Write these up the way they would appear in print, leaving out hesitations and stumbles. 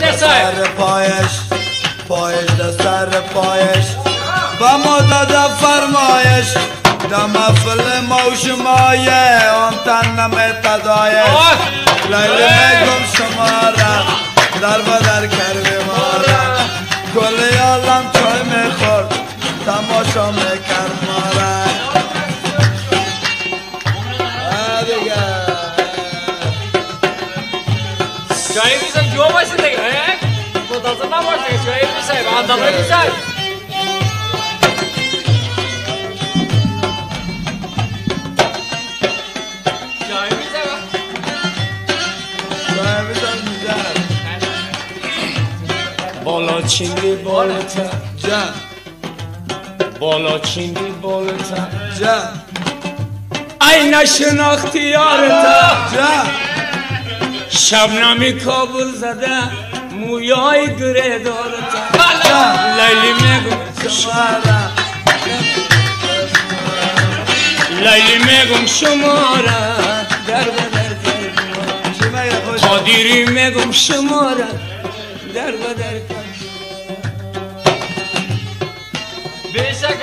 سر پایش پایش ده سر پایش با ما داده فرمایش در محفل موشمایه آن تن نمیتدایش لیلی میگم شما را در بدر کرده ما را کلی عالم چای میخورد تماشا میکرد ما را چایی میزن جو باشید دیگه منتظر نباشید چایی میزن اندامه میزن بالا چینی بالتا جان بالا چینی بالتا جان ای نشناختی یارتا جان شبنمی کابل زده مویای گره دارتا جان لیلی میگم شما را لیلی میگم شما را در بدر کردم قادری میگم شما را در بدر کردم بیشک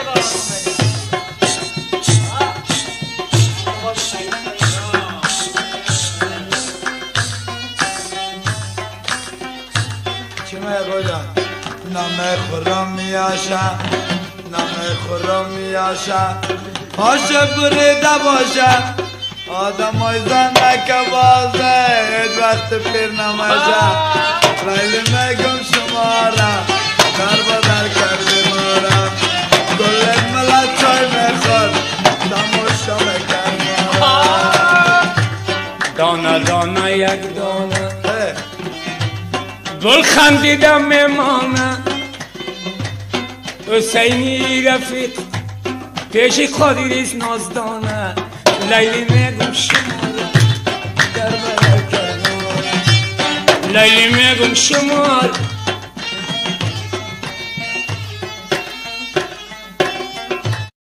دارم نمه خورم میاشه نمه خورم میاشه هاشه بریده باشه آدم های زنده بازه هیچ وقت پیر نمیشه لیلی میگم شما را در بدر کرده ما را کل ملت چای میخورد تماشا میکرد ما را دانه دانه یک دانه گل خندیدم میمانه حسینی رفیق پیش قادریست نازدانه لیلی میگم شما را در بدر کردم لیلی میگم شما را